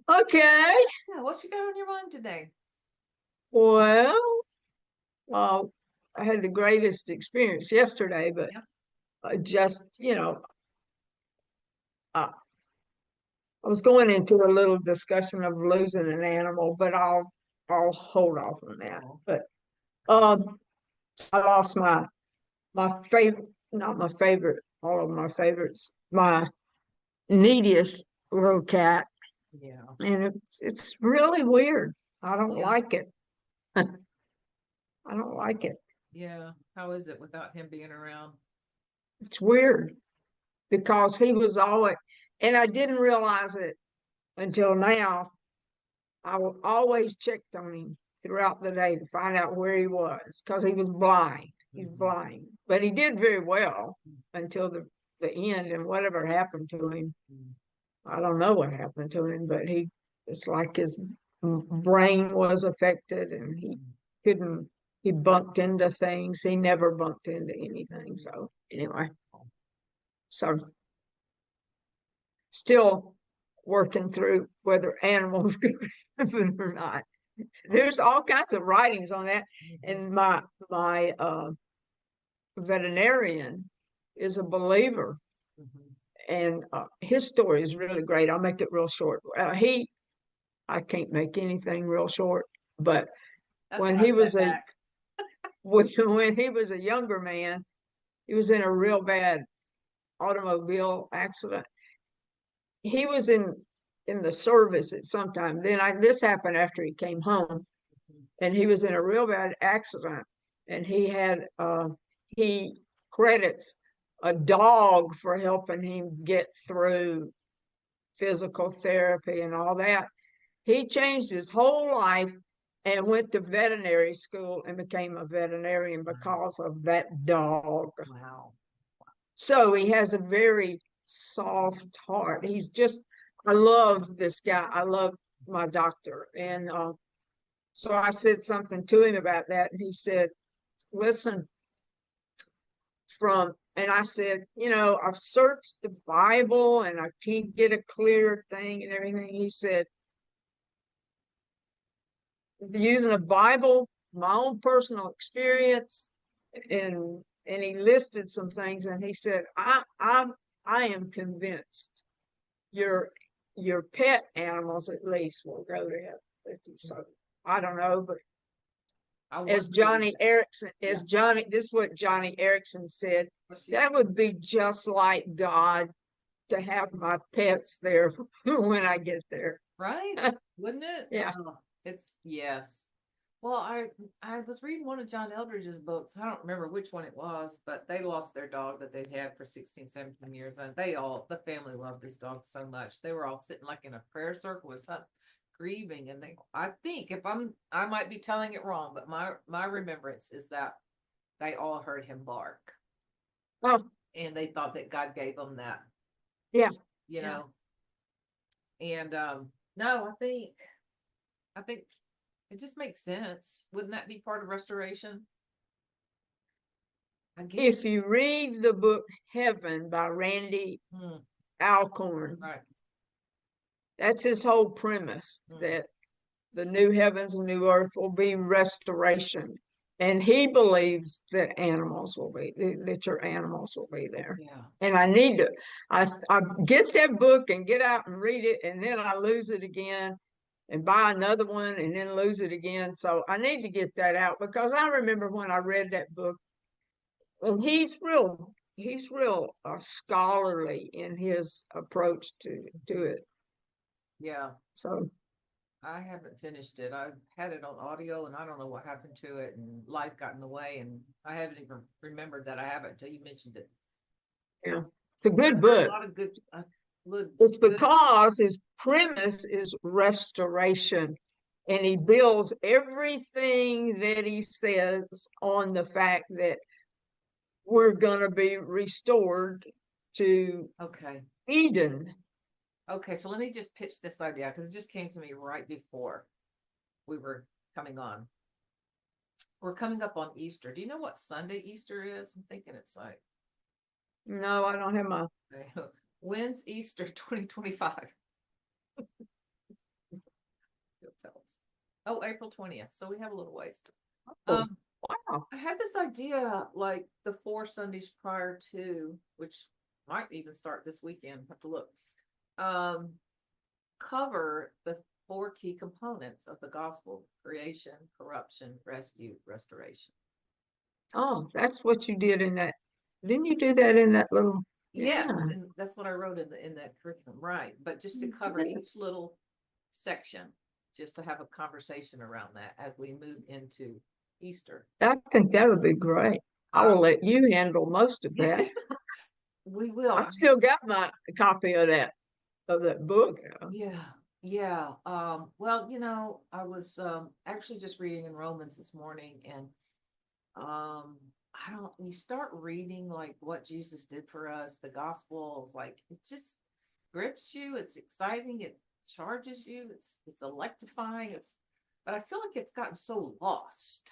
Okay. Yeah, what you got on your mind today? Well, well, I had the greatest experience yesterday, but Yeah. just, uh, I was going into a little discussion of losing an animal, but I'll hold off on that. Oh, But um, I lost my favorite, not my favorite, all of my favorites, my neediest little cat, yeah. and it's really weird. I don't Yeah. like it. I don't like it. Yeah. How is it without him being around? It's weird because he was always, and I didn't realize it until now. Always checked on him throughout the day to find out where he was because he was blind. He's Mhm. blind, but he did very well until the end. And whatever happened to him, Mhm. I don't know what happened to him, but it's like his brain was affected and he couldn't, he bumped into things. He never bumped into anything. So anyway, so still working through whether animals could happen or not. There's all kinds of writings on that, Mhm. and my veterinarian is a believer, Mhm. and his story is really great. I'll make it real short. I can't make anything real short, but That's when what I he sat was a back. when he was a younger man, he was in a real bad automobile accident. He was in the service at some time. This happened after he came home, Mhm. and he was in a real bad accident, and he credits a dog for helping him get through physical therapy and all that. He changed his whole life and went to veterinary school and became a veterinarian Wow. because of that dog. Wow. So he has a very soft heart. I love this guy. I love my doctor. And so I said something to him about that. And he said, listen, and I said, I've searched the Bible and I can't get a clear thing and everything. He said, using the Bible, my own personal experience, and he listed some things, and he said, I am convinced your your pet animals at least will go to heaven with you. So I don't know, but I as want to believe Johnny that. Erickson, Yeah. this is what Johnny Erickson said. What she That said. would be just like God to have my pets there when I get there. Right? Wouldn't it? Yeah. Oh, it's yes. Well, I was reading one of John Eldridge's books. I don't remember which one it was, but they lost their dog that they'd had for 16, 17 years. And the family loved this dog so much. They were all sitting like in a prayer circle with some grieving. And I think I might be telling it wrong, but my remembrance is that they all heard him bark Oh, and they thought that God gave them that, yeah. you Yeah. know. And no, I think it just makes sense. Wouldn't that be part of restoration? I guess. If you read the book Heaven by Randy Hmm, Alcorn, right. that's his whole premise Hmm, that the new heavens and new earth will be restoration. And he believes that your animals will be there. yeah. And I get that book and get out and read it, and then I lose it again and buy another one and then lose it again. So I need to get that out because I remember when I read that book, and he's real scholarly in his approach to it. Yeah. So I haven't finished it. I've had it on audio and I don't know what happened to it and life got in the way and I haven't even remembered that I haven't until you mentioned it. yeah, it's a But good I've heard a book. lot of good It's good. because his premise is restoration, and he builds everything that he says on the fact that we're going to be restored to Okay. Eden. Okay, so let me just pitch this idea because it just came to me right before we were coming on. We're coming up on Easter. Do you know what Sunday Easter is? I'm thinking it's like No, I don't have my. when's Easter 2025? Oh, April 20th. So we have a little ways. Oh, Um, wow. I had this idea like the 4 Sundays prior to, which might even start this weekend. Have to look. Um, cover the four key components of the gospel: creation, corruption, rescue, restoration. Oh, that's what you did in that. Didn't you do that in that little? Yes, Yeah. and that's what I wrote in that curriculum, right? But just to cover each little section, just to have a conversation around that as we move into Easter. I think that would be great. I Uh, will let you handle most of that. we will. I've still got my copy of that book. Yeah, yeah. Well, I was actually just reading in Romans this morning, and I don't. You start reading like what Jesus did for us, the gospel, like it just grips you. It's exciting. It charges you. It's electrifying. But I feel like it's gotten so lost,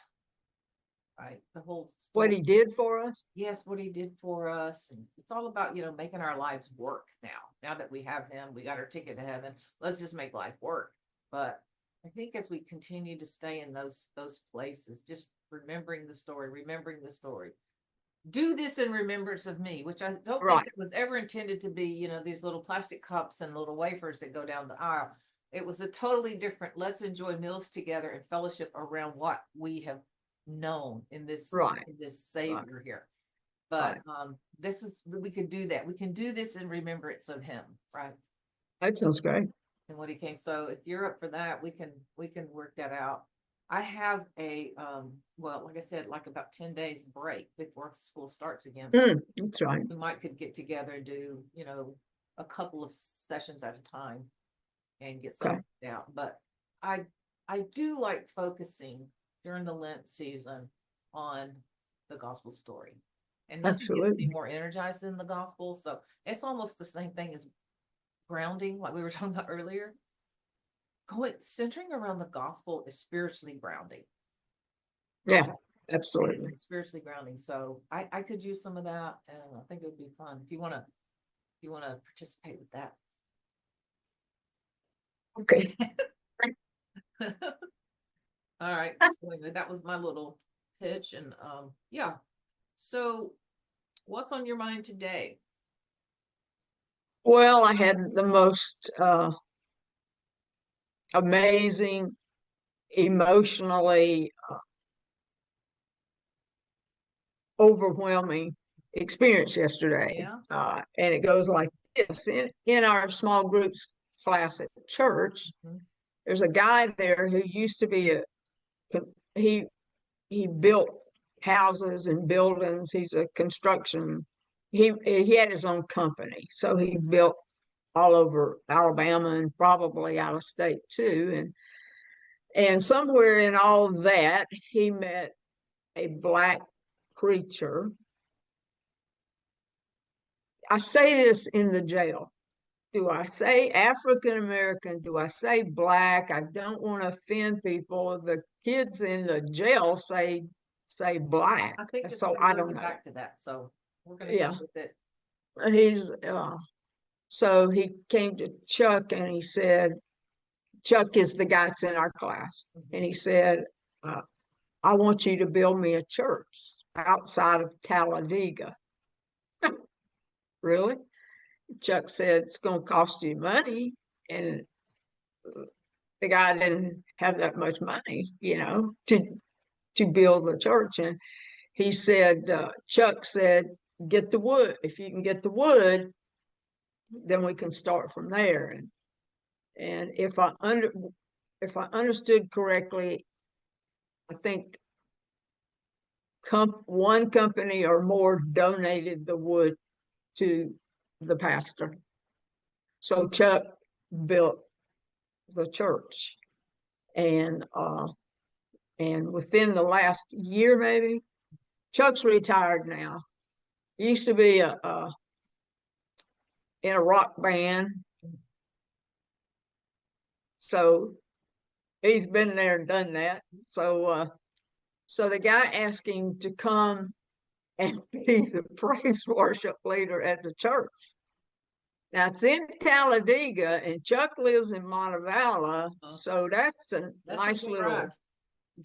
right? The whole What story. he did for us. Yes, what he did for us, and it's all about making our lives work now. Now that we have him, we got our ticket to heaven. Let's just make life work. But I think as we continue to stay in those places, just remembering the story, do this in remembrance of me, which I don't think Right, it was ever intended to be, these little plastic cups and little wafers that go down the aisle. It was a totally different, let's enjoy meals together and fellowship around what we have known in this right, in this right, Savior here. But right. we could do that. We can do this in remembrance of him, right? That sounds great. And what he came. So if you're up for that, we can work that out. I have a well, like I said, like about 10 days break before school starts again. So That's right. we might could get together and do, a couple of sessions at a time and get Okay, something out. But I I do like focusing during the Lent season on the gospel story. And nothing gets me absolutely. more energized than the gospel. So it's almost the same thing as grounding, like we were talking about earlier. Going centering around the gospel is spiritually grounding. Yeah, It is absolutely. spiritually grounding. So I could use some of that, and I think it would be fun if you wanna participate with that. Okay. All right. So anyway, that was my little pitch, and yeah. So what's on your mind today? Well, I had the most amazing, emotionally overwhelming experience yesterday. Yeah. And it goes like this in our small groups class at church. Mhm. There's a guy there who used to be he he built houses and buildings. He's a construction. He had his own company, so he built all over Alabama and probably out of state too. And somewhere in all that, he met a black preacher. I say this in the jail. Do I say African American? Do I say black? I don't want to offend people. The kids in the jail say black. I think it's So I don't reverted know. back to that. So we're gonna go Yeah. with it. He's so he came to Chuck and he said, Chuck is the guy that's in our class. Mhm. And he said, uh, I want you to build me a church outside of Talladega. Really? Chuck said, it's going to cost you money. And the guy didn't have that much money, to build the church. And he said, Chuck said, get the wood. If you can get the wood, then we can start from there. And if I understood correctly, I think one company or more donated the wood to the pastor. So Chuck built the church, and within the last year, maybe Chuck's retired now. He used to be in a rock band, so he's been there and done that. So the guy asked him to come and be the praise worship leader at the church. Now it's in Talladega, and Chuck lives in Montevallo, so that's a That's a nice good little, ride.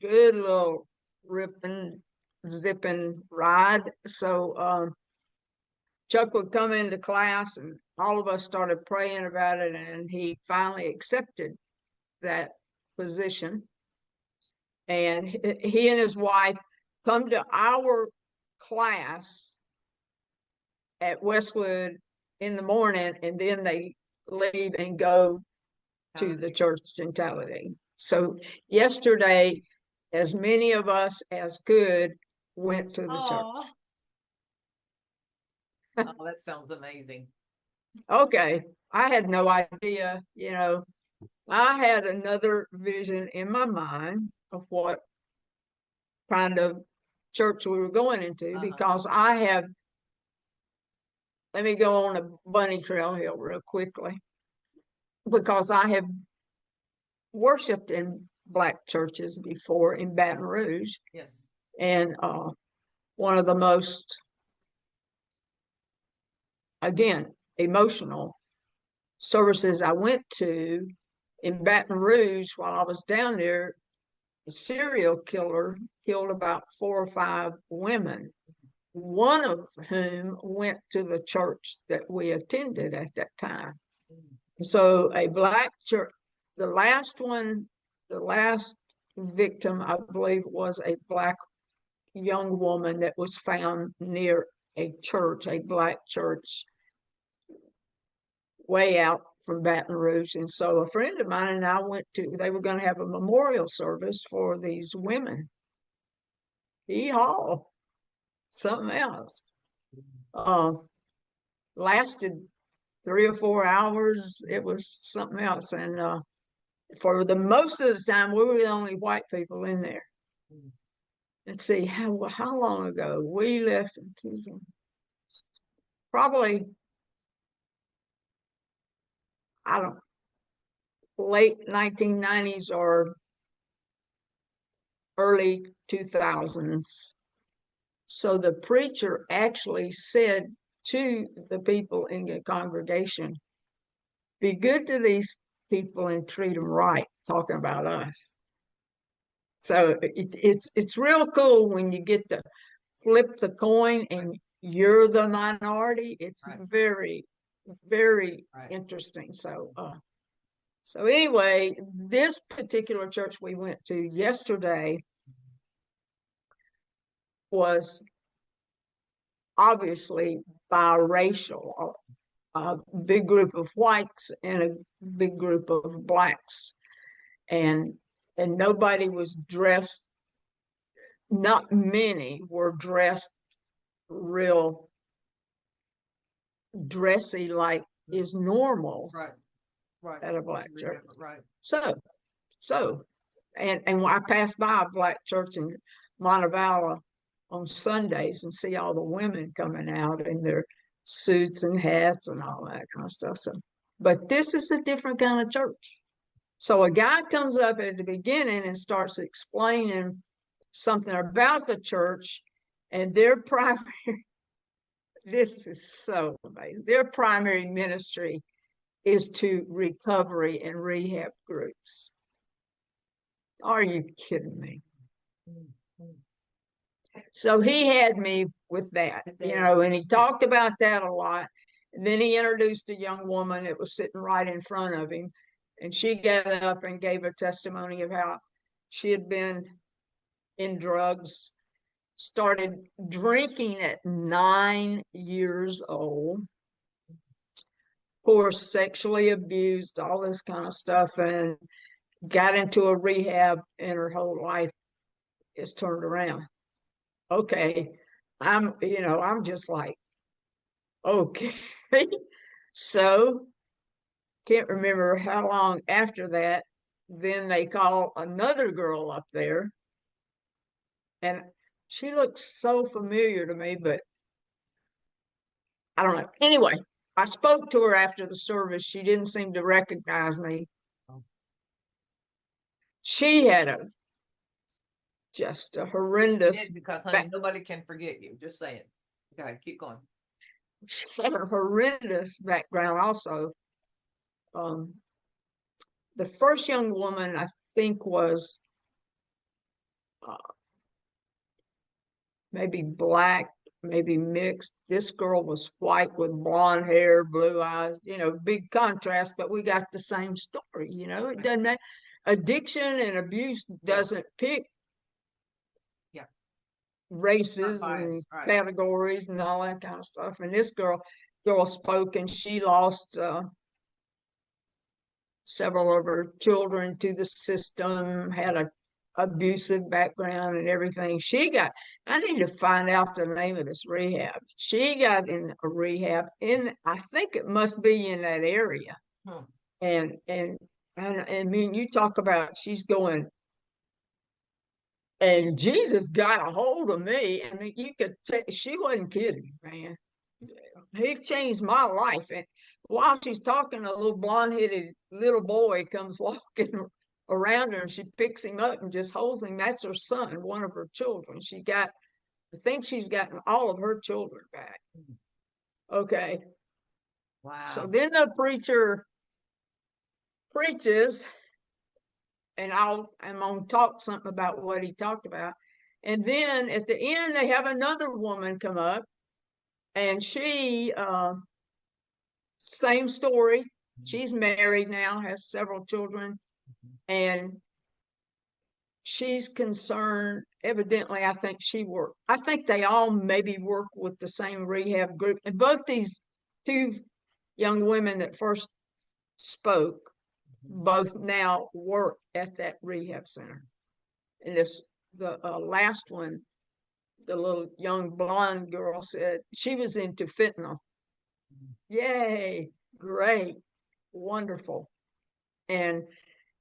good little ripping, zipping ride. So Chuck would come into class, and all of us started praying about it, and he finally accepted that position. And he and his wife come to our class at Westwood in the morning, and then they leave and go to the church in Talladega. So yesterday, as many of us as could went to the church. Oh, that sounds amazing. Okay, I had no idea, I had another vision in my mind of what kind of church we were going into because let me go on a bunny trail here real quickly because I have worshiped in Black churches before in Baton Rouge. Yes. And one of the most, again, emotional services I went to in Baton Rouge while I was down there, a serial killer killed about 4 or 5 women, one of whom went to the church that we attended at that time. So a Black church, the last victim, I believe, was a Black young woman that was found near a church, a Black church, way out from Baton Rouge. And so a friend of mine and I they were going to have a memorial service for these women. Hee-haw, something else. Lasted 3 or 4 hours. It was something else. And for the most of the time, we were the only white people in there. Let's see, how long ago? We left probably, I don't late 1990s or early 2000s. So the preacher actually said to the people in the congregation, be good to these people and treat them right, talking about us. So it's real cool when you get to flip the coin and you're the minority. It's very, very interesting. So anyway, this particular church we went to yesterday was obviously biracial, a big group of whites and a big group of Blacks. And nobody was dressed, not many were dressed real dressy like is normal at a Black church. So and I passed by a Black church in Montevallo on Sundays and see all the women coming out in their suits and hats and all that kind of stuff. So, but this is a different kind of church. So a guy comes up at the beginning and starts explaining something about the church and their primary, this is so amazing, their primary ministry is to recovery and rehab groups. Are you kidding me? So he had me with that, and he talked about that a lot. And then he introduced a young woman that was sitting right in front of him. And she got up and gave a testimony of how she had been in drugs, started drinking at 9 years old, of course, sexually abused, all this kind of stuff, and got into a rehab, and her whole life is turned around. Okay, I'm just like, okay. So can't remember how long after that, then they call another girl up there, and she looks so familiar to me, but I don't know. Anyway, I spoke to her after the service. She didn't seem to recognize me. She had just a horrendous because honey, nobody can forget you. Just saying. Okay, keep going. she had a horrendous background also. Um, the first young woman, I think, was uh, maybe black, maybe mixed. This girl was white with blonde hair, blue eyes, big contrast, but we got the same story, it doesn't matter. Addiction and abuse doesn't pick races and categories and all that kind of stuff. And this girl spoke, and she lost several of her children to the system, had a abusive background and everything. I need to find out the name of this rehab. She got in a rehab I think it must be in that area. And I mean, you talk about she's going, and Jesus got a hold of me. I mean, you could tell she wasn't kidding, man. He changed my life. And while she's talking, a little blonde-headed little boy comes walking around her, and she picks him up and just holds him. That's her son, one of her children. I think she's gotten all of her children back. Okay. Wow. So then the preacher preaches, and I'm going to talk something about what he talked about. And then at the end, they have another woman come up, and she, same story. She's married now, has several children, and she's concerned. Evidently, I think they all maybe work with the same rehab group. And both these two young women that first spoke, both now work at that rehab center. And the last one, the little young blonde girl, said she was into fentanyl. Yay, great, wonderful. And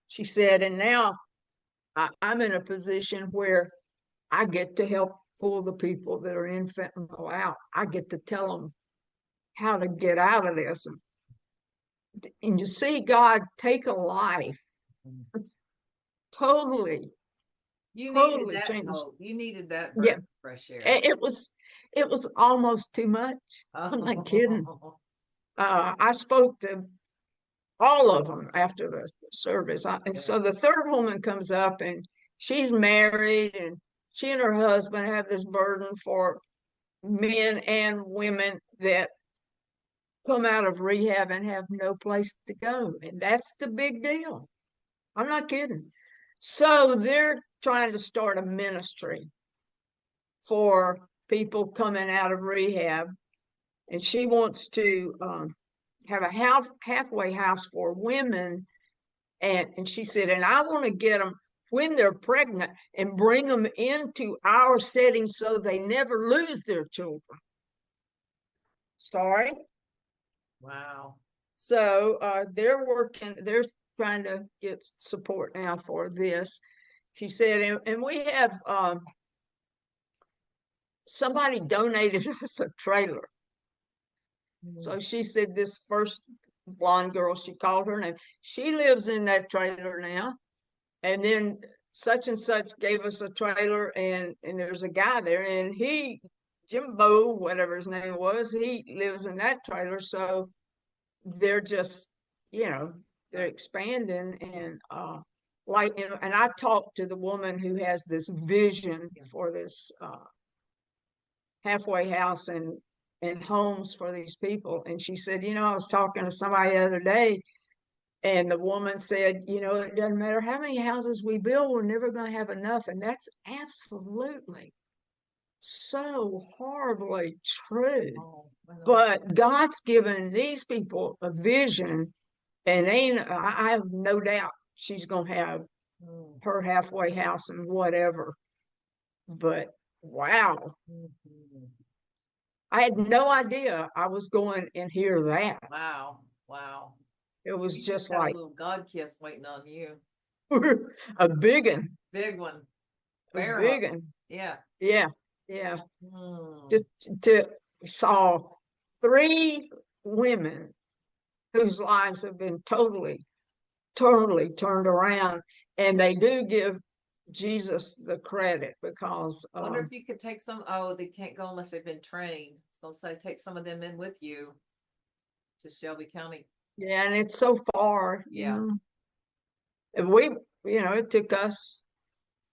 she said, and now I'm in a position where I get to help pull the people that are in fentanyl out. I get to tell them how to get out of this. And you see God take a life totally changed. You needed that breath of fresh air. It was almost too much. I'm not kidding. I spoke to all of them after the service. And so the third woman comes up, and she's married, and she and her husband have this burden for men and women that come out of rehab and have no place to go. And that's the big deal. I'm not kidding. So they're trying to start a ministry for people coming out of rehab. And she wants to have a halfway house for women. And she said, and I want to get them when they're pregnant and bring them into our setting so they never lose their children. Sorry. Wow. So they're trying to get support now for this. She said, and we have somebody donated us a trailer. So she said, this first blonde girl, she called her name, she lives in that trailer now. And then such and such gave us a trailer, and there's a guy there, and Jimbo, whatever his name was, he lives in that trailer. So they're just, they're expanding. And and I talked to the woman who has this vision for this halfway house and homes for these people. And she said, I was talking to somebody the other day, and the woman said, it doesn't matter how many houses we build, we're never going to have enough. And that's absolutely so horribly true. But God's given these people a vision, and I have no doubt she's going to have her halfway house and whatever. But wow. I had no idea I was going and hear that. Wow. It was just like a little God kiss waiting on you. A big one. Big one. A big one. Yeah. Just saw 3 women whose lives have been totally turned around, and they do give Jesus the credit, because I wonder if you could take some. They can't go unless they've been trained. gonna say take some of them in with you to Shelby County. Yeah, and it's so far, Yeah. And it took us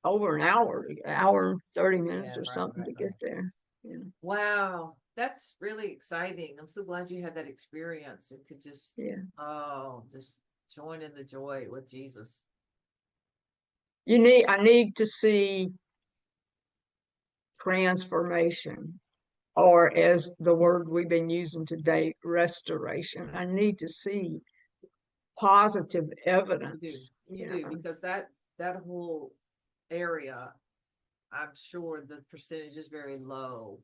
over an hour and 30 minutes Yeah, or right, something right, to get right. there. Yeah. Wow, that's really exciting. I'm so glad you had that experience and could just, Yeah. oh, just join in the joy with Jesus. I need to see transformation, or as the word we've been using today, restoration. I need to see positive You do, evidence, you do, because that whole area, I'm sure the percentage is very low.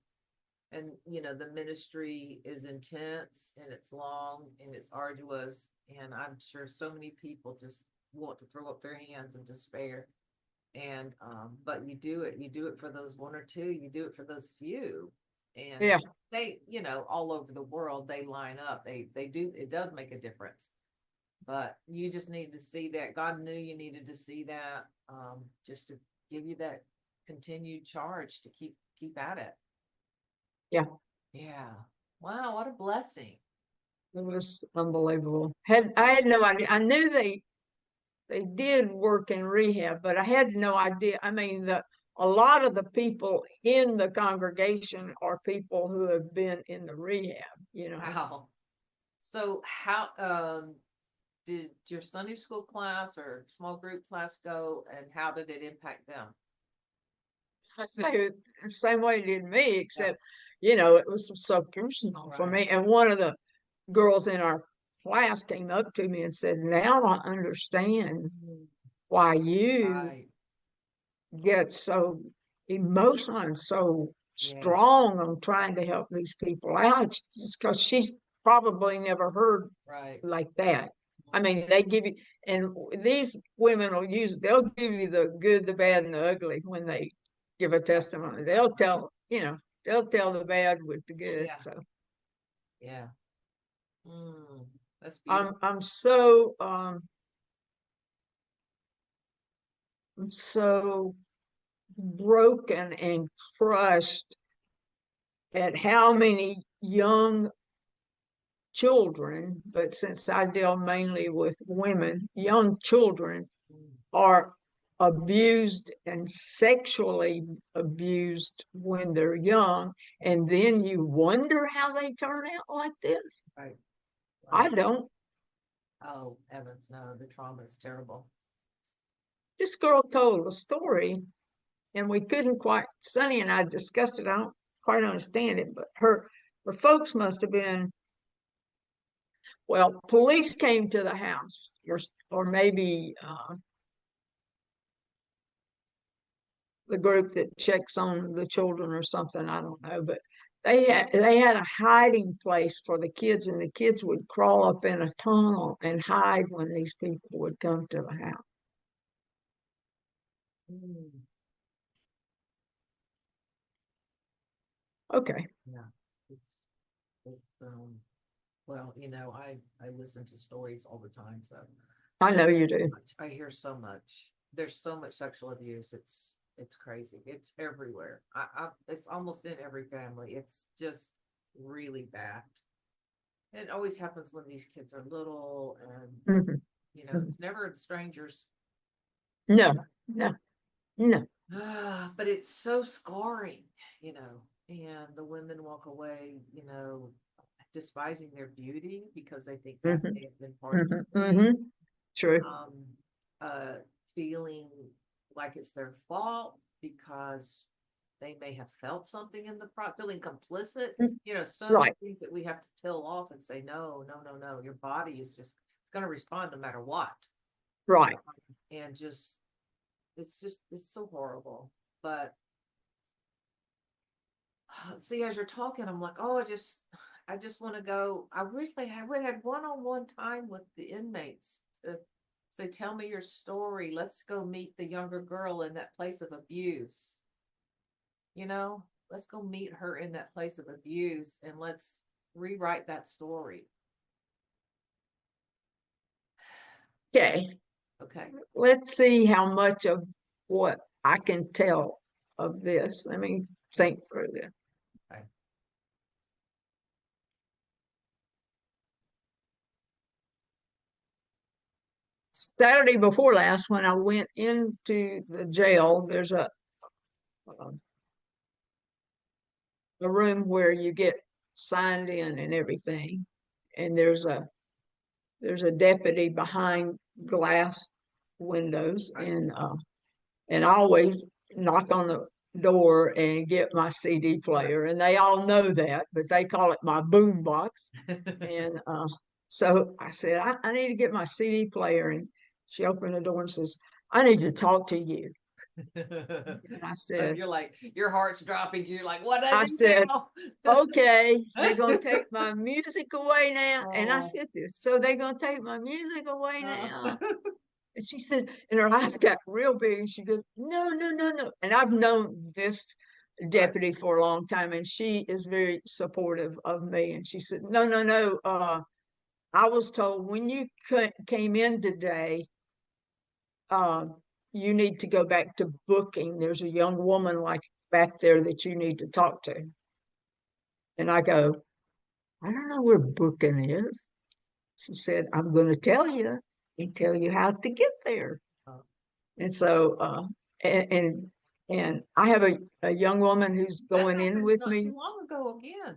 And the ministry is intense and it's long and it's arduous. And I'm sure so many people just want to throw up their hands in despair. And but you do it for those one or two, you do it for those few. And Yeah. they, all over the world they line up. They do, it does make a difference. But you just need to see that. God knew you needed to see that, just to give you that continued charge to keep at it. Yeah. Yeah. Wow, what a blessing. It was unbelievable. I had no idea. I knew they did work in rehab, but I had no idea. I mean, a lot of the people in the congregation are people who have been in the rehab. Wow. So how did your Sunday school class or small group class go, and how did it impact them? The same way it did me, Yeah. except, it was so personal for Right. me. And one of the girls in our class came up to me and said, "Now I understand Mm. why you Right. get so emotional and so Yeah. strong on trying to help these people out," because she's probably never heard Right. like that. I mean, they give you, and these women they'll give you the good, the bad, and the ugly when they give a Yeah. testimony. Right. Right. They'll tell the bad with the Oh good. yeah. So Yeah. Mm, that's I'm beautiful. I'm so I'm so broken and crushed at how many young children, but since I deal mainly with women, young children Mm. are abused and sexually abused when they're young. And then you wonder how they turn out like this. Right. I Right. don't. Oh, Evans, no, the trauma is terrible. This girl told a story, and we couldn't quite, Sonny and I discussed it. I don't quite understand it, but her folks must have been, well, police came to the house, or maybe the group that checks on the children or something. I don't know, but they had a hiding place for the kids, and the kids would crawl up in a tunnel and hide when these people would come to the house. Mm. Okay, Yeah. It's it's well, I listen to stories all the time, so I know you do. I hear so much. There's so much sexual abuse. It's crazy. It's everywhere. It's almost in every family. It's just really bad. It always happens when these kids are little, and Mhm. it's Mhm. never strangers. No, no, no. But it's so scarring, and the women walk away, despising their beauty because they think that Hmm. may have been part of Hmm. the pain. Hmm. True. um, uh, Feeling like it's their fault because they may have felt something in the feeling complicit. Mm. So many Right, things that we have to tell off and say, no, no, no, no. Your body is just, it's going to respond no matter what. right. And it's so horrible. But see, as you're talking, I'm like, oh, I just want to go. I wish I would have had one-on-one time with the inmates to say, tell me your story. Let's go meet the younger girl in that place of abuse. Let's go meet her in that place of abuse and let's rewrite that story. Okay, Okay. let's see how much of what I can tell of this. Let me think through this. Okay. Saturday before last, when I went into the jail, there's a room where you get signed in and everything, and there's a deputy behind glass windows, and I always knock on the door and get my CD player, and they all know that, but they call it my boom box. And so I said, I need to get my CD player, and she opened the door and says, I need to talk to you. And I said, You're like, your heart's dropping. You're like, what I is it said, now? okay, they're gonna take my music away now. And I Oh. said this, so they're gonna take my music away Uh, now. And she said, and her eyes got real big, and she goes, no, no, no, no. And I've known this right. deputy for a long time, and she is very supportive of me. And she said, no, no, no. I was told when you came in today, uh, you need to go back to booking. There's a young woman like back there that you need to talk to. And I go, I don't know where booking is. She said, I'm going to tell you and tell you how to get there. Oh. And so, and, and, and I have a young woman who's That going in happened with not me. too long ago again,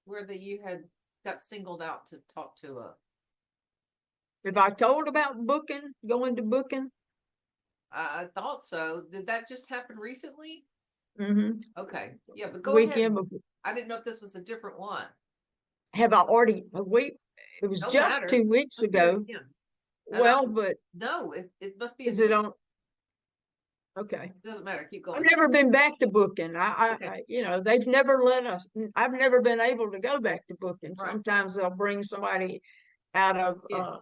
where you had got singled out to talk to a. Have I told about booking, going to booking? I thought so. Did that just happen recently? Mm-hmm. Okay, yeah, but go ahead. Weekend before. I didn't know if this was a different one. Have I already, a week? It was Don't just matter. 2 weeks Let's do it ago. again. And Well, but no, it must be a is new it one. on? Okay. It doesn't matter. Keep I've going. never been back to booking. Okay. They've never let us. I've never been able to go back to booking. Right. Sometimes they'll bring somebody out of Yeah.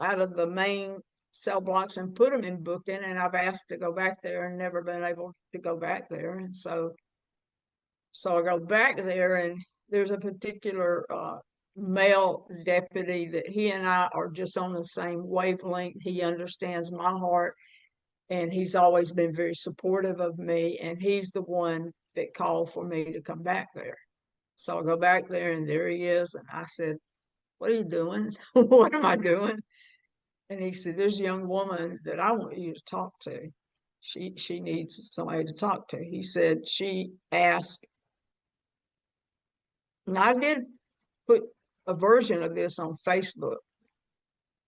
out of the main cell blocks and put them in booking, and I've asked to go back there and never been able to go back there. And so I go back there, and there's a particular male deputy that he and I are just on the same wavelength. He understands my heart, and he's always been very supportive of me, and he's the one that called for me to come back there. So I go back there, and there he is, and I said, what are you doing? What am I doing? And he said, there's a young woman that I want you to talk to. She needs somebody to talk to. He said she asked, and I did put a version of this on Facebook.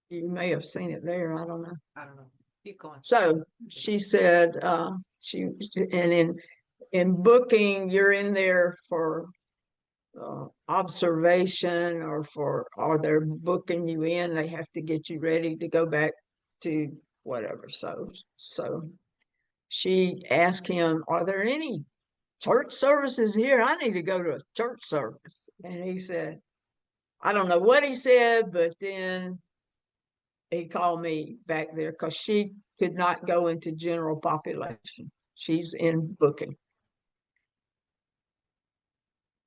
You may have seen it there. I don't know. I don't know. Keep going. So she said, and in booking, you're in there for observation, or they're booking you in. They have to get you ready to go back to whatever. So she asked him, are there any church services here? I need to go to a church service. And he said, I don't know what he said, but then he called me back there because she could not go into general population. She's in booking.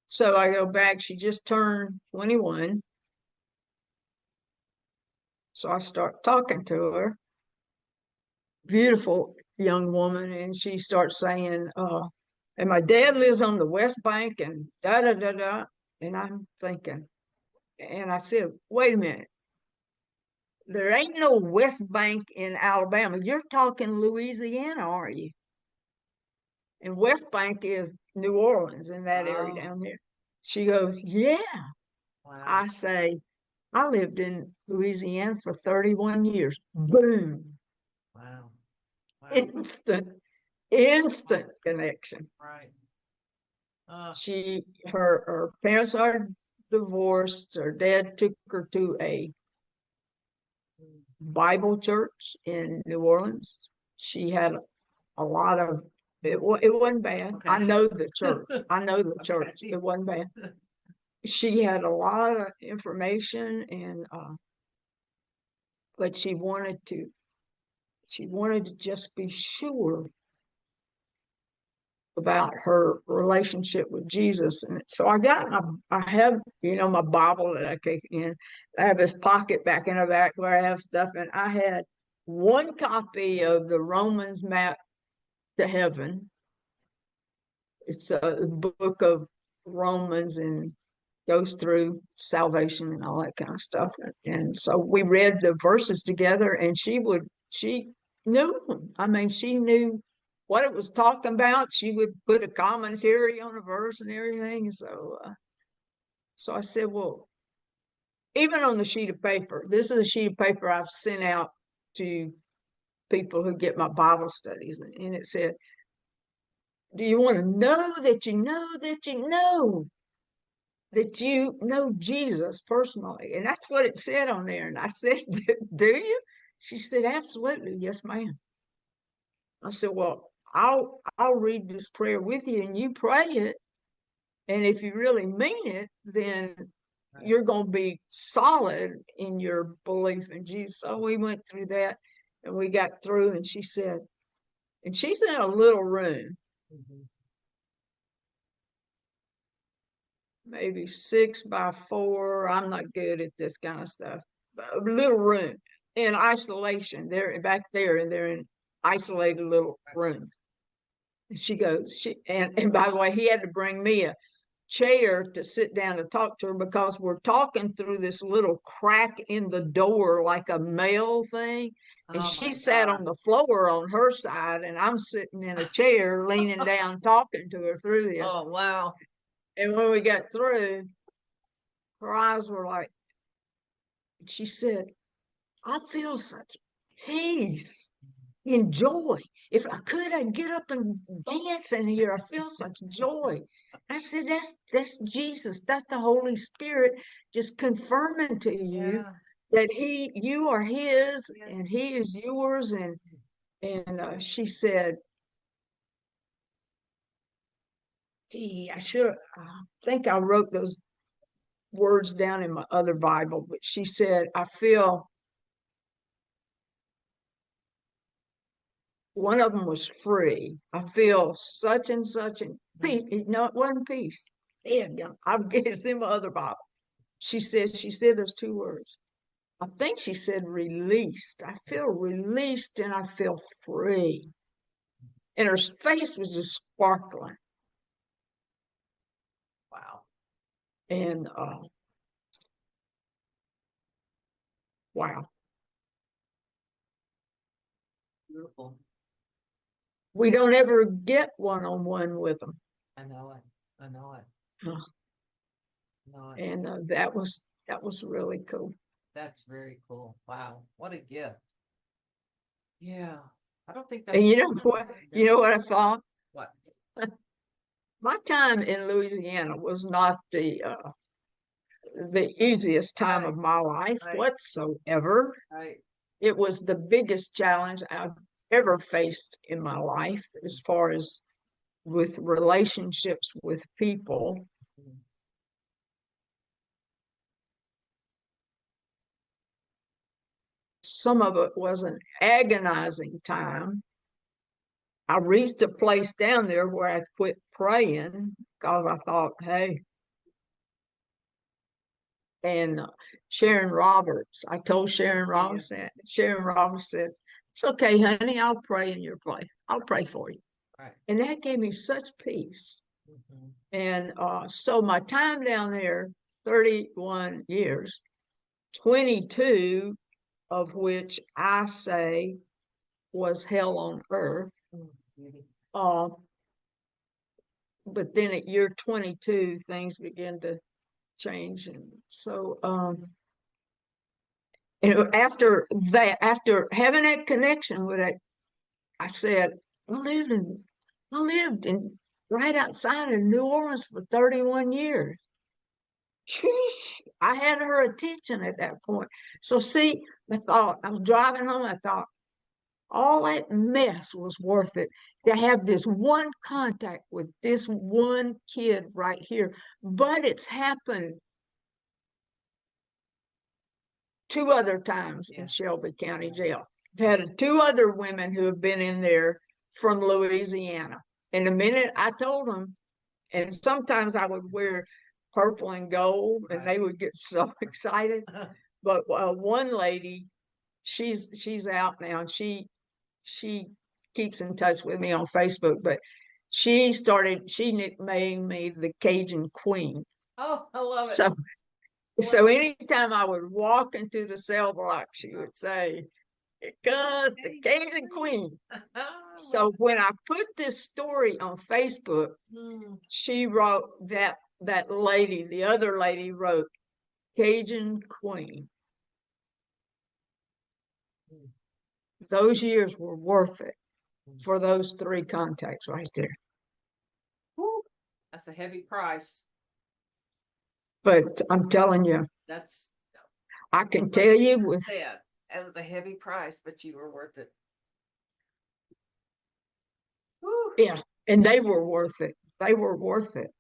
So I go back. She just turned 21. So I start talking to her. Beautiful young woman. And she starts saying, and my dad lives on the West Bank and da da da da. And I'm thinking, and I said, wait a minute. There ain't no West Bank in Alabama. You're talking Louisiana, are you? And West Bank is New Orleans in that area Oh, down there. She goes, yeah. wow. I say, I lived in Louisiana for 31 years. Boom. Wow. Wow. Instant connection. Right. Her parents are divorced. Her dad took her to a Bible church in New Orleans. She had a lot of it wasn't bad. Okay. I know the church. I know the church. Okay. It wasn't bad. She had a lot of information, and but she wanted to just be sure about her relationship with Jesus. And so I have, my Bible that I take in. I have this pocket back in the back where I have stuff, and I had one copy of the Romans map to heaven. It's a book of Romans, and goes through salvation and all that kind of stuff. And so we read the verses together, and she knew them. I mean, she knew what it was talking about. She would put a commentary on a verse and everything. So I said, well, even on the sheet of paper, this is a sheet of paper I've sent out to people who get my Bible studies, and it said, do you want to know that you know that you know that you know Jesus personally? And that's what it said on there. And I said, do you? She said, absolutely. Yes, ma'am. I said, well, I'll read this prayer with you and you pray it. And if you really mean it, then you're going to be solid in your belief in Jesus. So we went through that and we got through, and she said, and she's in a little room, maybe 6 by 4. I'm not good at this kind of stuff. A little room in isolation. They're back there, and they're in isolated little room. And she goes, and by the way, he had to bring me a chair to sit down to talk to her, because we're talking through this little crack in the door like a mail thing. And she sat on the floor on her side, and I'm sitting in a chair leaning down talking to her through this. Oh, wow. And when we got through, her eyes were like, she said, I feel such peace and joy. If I could, I'd get up and dance in here. I feel such joy. I said, that's Jesus. That's the Holy Spirit just confirming to you that you are his and he is yours. And she said, gee, I think I wrote those words down in my other Bible, but she said, I feel, one of them was free. I feel such and such and peace. No, it wasn't peace. Damn, it's in my other Bible. She said there's 2 words. I think she said released. I feel released and I feel free. And her face was just sparkling. Wow. And wow. Beautiful. We don't ever get one-on-one with them. I know it. I know it. Huh. Know it. And that was really cool. That's very cool. Wow. What a gift. Yeah. I don't think that's. And you know what? You know what I thought? What? My time in Louisiana was not the easiest time of my life whatsoever. Right. It was the biggest challenge I've ever faced in my life, as far as with relationships with people. Some of it was an agonizing time. I reached a place down there where I quit praying because I thought, hey, and Sharon Roberts, I told Sharon Roberts that. Sharon Roberts said, it's okay, honey, I'll pray in your place. I'll pray for you. Right. And that gave me such peace. And so my time down there, 31 years, 22 of which I say was hell on earth. But then at year 22, things began to change. And so after having that connection with it, I said, I lived in right outside of New Orleans for 31 years. I had her attention at that point. So see, I thought, I was driving home, I thought, all that mess was worth it to have this one contact with this one kid right here. But it's happened 2 other times in Shelby County Jail. I've had 2 other women who have been in there from Louisiana. And the minute I told them, and sometimes I would wear purple and gold, and they would get so excited. But one lady, she's out now, and she keeps in touch with me on Facebook, but she nicknamed me the Cajun Queen. Oh, I love it. So, Love so anytime I would walk into the cell block, she it. would say, "Here comes the Cajun Cajun Queen. Queen." I love So when I put this story on Facebook, it. Mm. she wrote that lady, the other lady wrote Cajun Queen. Mm. Those years were worth it Mm. for those three contacts right there. Woo. That's a heavy price. But I'm telling you, That's I can like tell you Jesus with, said. It was a heavy price, but you were worth it. Woo. yeah, and they were worth it. They were worth it.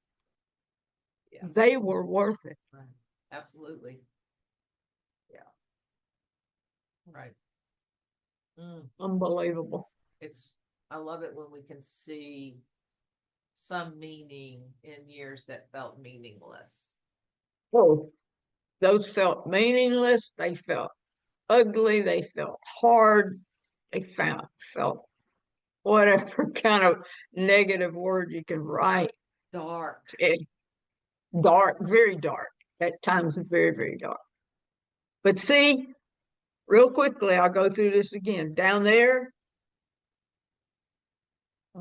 Yeah. They were worth it. Right. Absolutely. Yeah. Right. Mm. Unbelievable. It's. I love it when we can see some meaning in years that felt meaningless. Oh, those felt meaningless. They felt ugly. They felt hard. They felt whatever kind of negative word you can write. Dark. Dark, very dark. At times, very, very dark. But see, real quickly, I'll go through this again. Down there,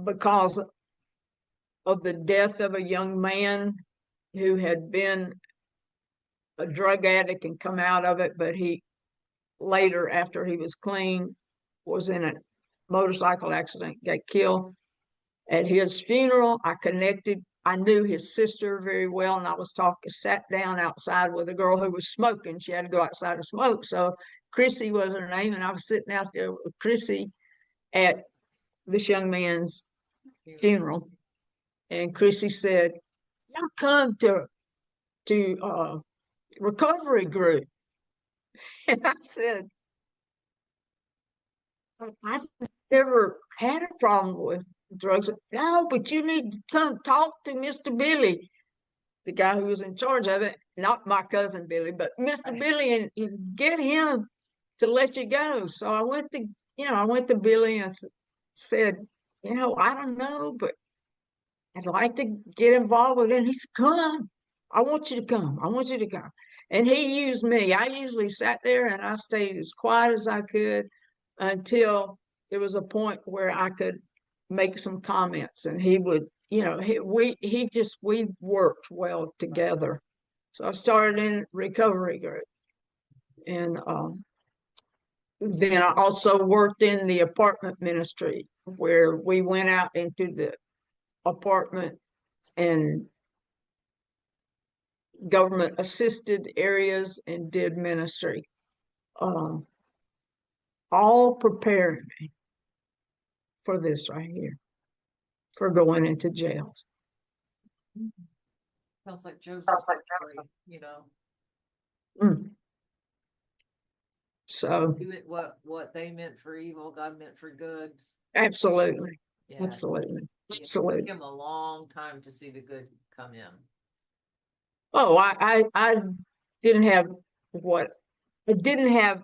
because of the death of a young man who had been a drug addict and come out of it, but he later, after he was clean, was in a motorcycle accident, got killed. At his funeral, I connected. I knew his sister very well, and I was talking, sat down outside with a girl who was smoking. She had to go outside to smoke. So Chrissy was her name, and I was sitting out there with Chrissy at this young man's funeral. And Chrissy said, "Y'all come to recovery group." And I said, "I've never had a problem with drugs." "No, but you need to come talk to Mr. Billy, the guy who was in charge of it, not my cousin Billy, but Mr. Billy, and get him to let you go." So I went to Billy and said, "I don't know, but I'd like to get involved with it." And he said, "Come, I want you to come. I want you to come." And he used me. I usually sat there and I stayed as quiet as I could until there was a point where I could make some comments. And he would, we worked well together. So I started in recovery group. And then I also worked in the apartment ministry where we went out into the apartment and government assisted areas and did ministry, um, all preparing me for this right here, for going into jail. Sounds like Joseph story. Mm. So Do it what they meant for evil, God meant for good. absolutely, Yeah. absolutely, It absolutely. took him a long time to see the good come in. Oh, I didn't have what I didn't have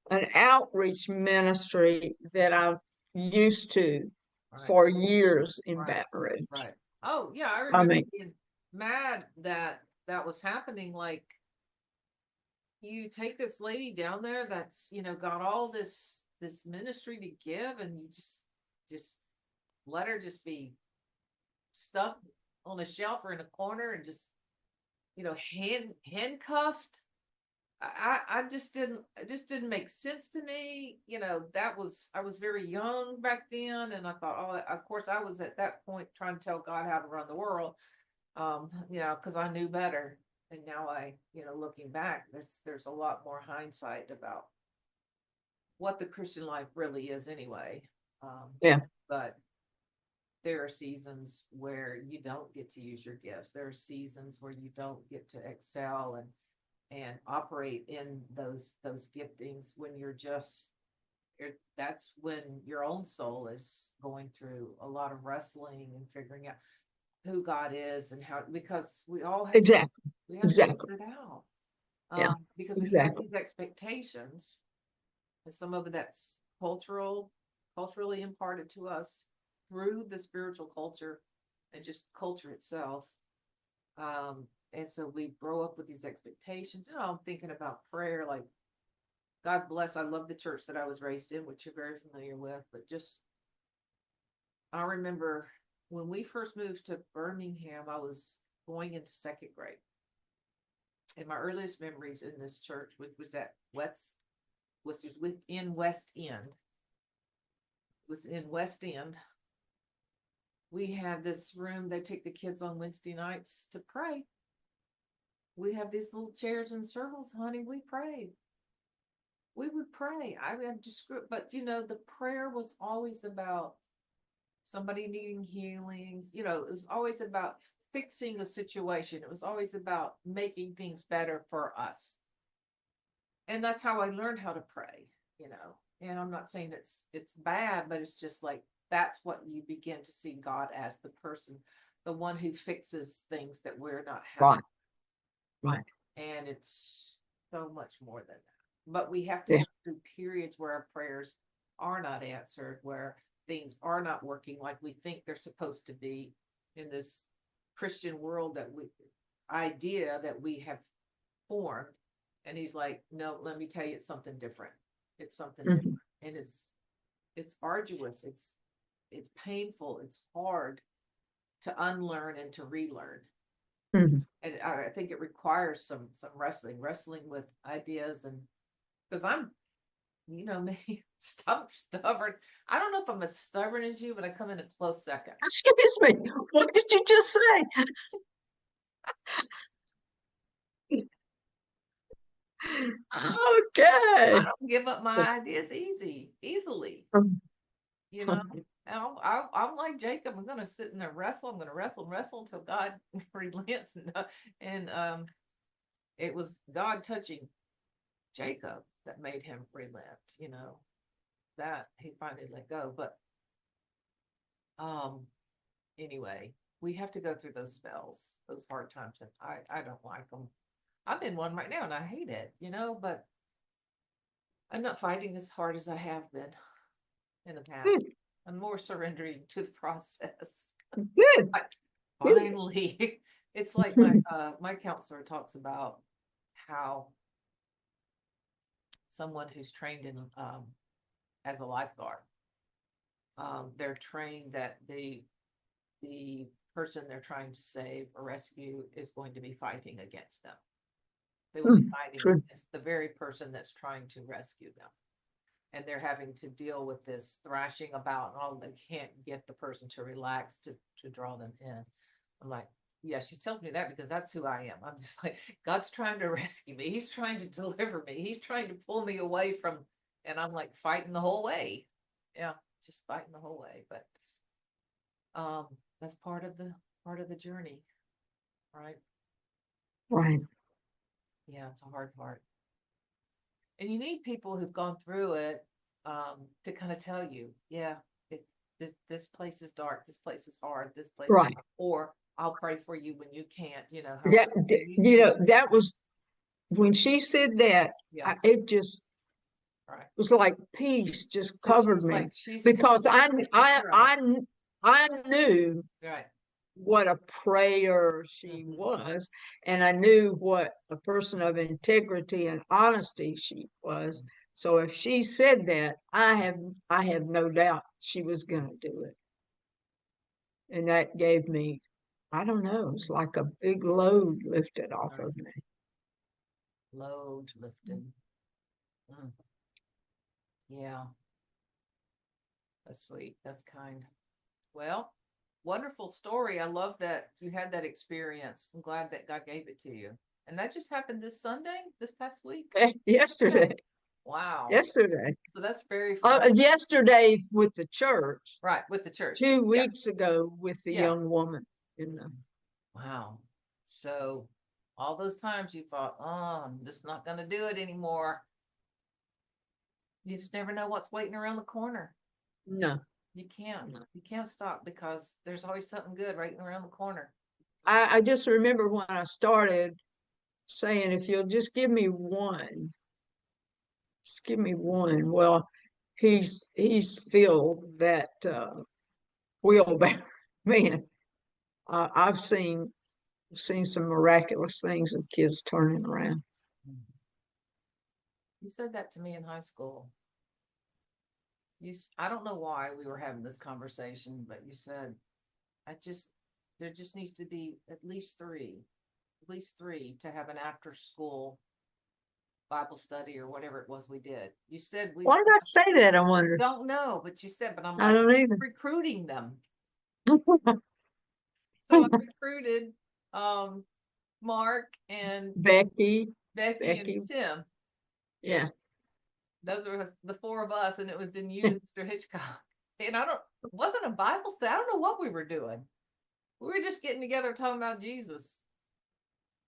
an outreach ministry that I used to Right. for years in Right. Baton Rouge. Right. Oh yeah, I I remember mean, being mad that that was happening. Like you take this lady down there that's got all this ministry to give, and you just let her just be stuck on a shelf or in a corner and just handcuffed. I just didn't it just didn't make sense to me. That was I was very young back then, and I thought, oh, of course I was at that point trying to tell God how to run the world. Because I knew better. And now looking back, there's a lot more hindsight about what the Christian life really is anyway. yeah, But there are seasons where you don't get to use your gifts. There are seasons where you don't get to excel and operate in those giftings when that's when your own soul is going through a lot of wrestling and figuring out who God is and how, because exactly, we have to exactly, figure it out. yeah, Because we have exactly, these expectations, and some of it that's culturally imparted to us through the spiritual culture and just culture itself. And so we grow up with these expectations. You know, I'm thinking about prayer, like, God bless. I love the church that I was raised in, which you're very familiar with, but just, I remember when we first moved to Birmingham, I was going into second grade. And my earliest memories in this church, which was at West, which was within West End, was in West End. We had this room, they take the kids on Wednesday nights to pray. We have these little chairs and circles, honey. We prayed. We would pray. I mean, just, but you know, the prayer was always about somebody needing healings. You know, it was always about fixing a situation. It was always about making things better for us. And that's how I learned how to pray, you know. And I'm not saying it's bad, but it's just like that's what you begin to see God as, the person, the one who fixes things that we're not having. Right. And it's so much more than that. But we have to Yeah. go through periods where our prayers are not answered, where things are not working like we think they're supposed to be in this Christian world idea that we have formed. And he's like, no, let me tell you, it's something different. It's something different. And it's arduous. It's painful. It's hard to unlearn and to relearn. And I think it requires some wrestling with ideas. And because I'm, you know, me, I'm stubborn. I don't know if I'm as stubborn as you, but I come in a close second. Excuse me, what did you just say? Okay. I don't give up my ideas easily. You know, I'm like Jacob. I'm going to sit in there wrestle. I'm going to wrestle until God relents. And it was God touching Jacob that made him relent. You know, that he finally let go. But anyway, we have to go through those spells, those hard times, and I don't like them. I'm in one right now, and I hate it. You know, but I'm not fighting as hard as I have been in the past. I'm more surrendering to the process. Good. Finally, it's like my counselor talks about how someone who's trained in as a lifeguard, they're trained that the person they're trying to save or rescue is going to be fighting against them. They will be fighting against the very person that's trying to rescue them. And they're having to deal with this thrashing about and all. They can't get the person to relax to draw them in. I'm like, yeah, she tells me that because that's who I am. I'm just like, God's trying to rescue me. He's trying to deliver me. He's trying to pull me away from, and I'm like fighting the whole way. Yeah, just fighting the whole way. But that's part of the journey, right? Right. Yeah, it's a hard part. And you need people who've gone through it to kind of tell you, yeah, this place is dark, this place is hard, this place, Right. Or I'll pray for you when you can't, you know. Yeah, you know, that was when she said that, Yeah. it just Right. was like peace just covered me, because I knew right. what a prayer she was, and I knew what a person of integrity and honesty she was. So if she said that, I have no doubt she was going to do it. And that gave me, I don't know, it's like a big load lifted off of me. Load lifted. Yeah. That's sweet. That's kind. Well, wonderful story. I love that you had that experience. I'm glad that God gave it to you. And that just happened this Sunday, this past week? Yesterday. Wow. Yesterday. So that's very yesterday with the church. Right, with the church. 2 weeks ago with the young woman. Wow. So all those times you thought, oh, I'm just not going to do it anymore. You just never know what's waiting around the corner. No. You can't. No. You can't stop because there's always something good right around the corner. I just remember when I started saying, if you'll just give me one. Just give me one. Well, he's filled that wheelbarrow. Man, I've seen I've seen some miraculous things of kids turning around. You said that to me in high school. I don't know why we were having this conversation, but you said, I just, there just needs to be at least three to have an after school Bible study or whatever it was we did. You said we Why did I say that? I wonder. don't know, but you said, but I'm I like don't either. recruiting them. So I recruited Mark and Becky, Becky and Becky, Tim. yeah, Those were the four of us, and it was then you and Mr. Hitchcock. And it wasn't a Bible study. I don't know what we were doing. We were just getting together talking about Jesus.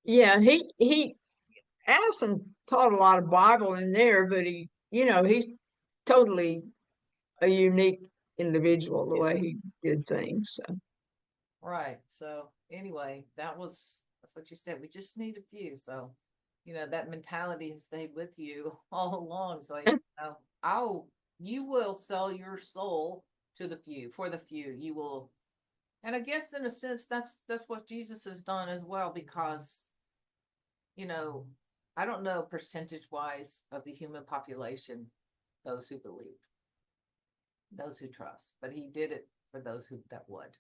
yeah. He Allison taught a lot of Bible in there, but he's totally a unique individual the way he did things. So Right. So anyway, that's what you said. We just need a few. So, that mentality has stayed with you all along. So you will sell your soul to the few, for the few. You will, and I guess in a sense that's what Jesus has done as well, because you know, I don't know percentage wise of the human population, those who believe, those who trust, but he did it for those who that would.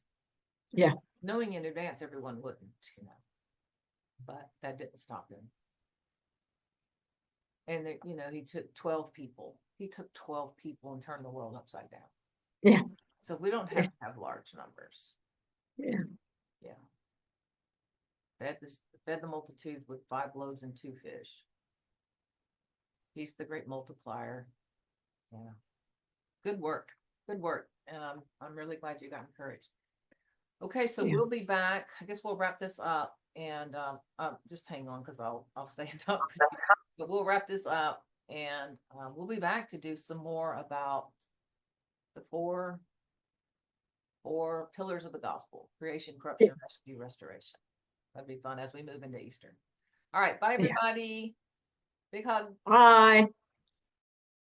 yeah, Knowing in advance everyone wouldn't, but that didn't stop him. And he took 12 people. He took 12 people and turned the world upside down. yeah, So we don't yeah, have to have large numbers. yeah. Yeah. Fed the multitudes with 5 loaves and 2 fish. He's the great multiplier. Yeah. Good work. Good work. And I'm really glad you got encouraged. Okay, so Yeah. we'll be back. I guess we'll wrap this up, and just hang on because I'll stand up. But we'll wrap this up, and we'll be back to do some more about the four pillars of the gospel: creation, Yeah. corruption, rescue, restoration. That'd be fun as we move into Easter. All right, bye Yeah. everybody. Big hug. Bye.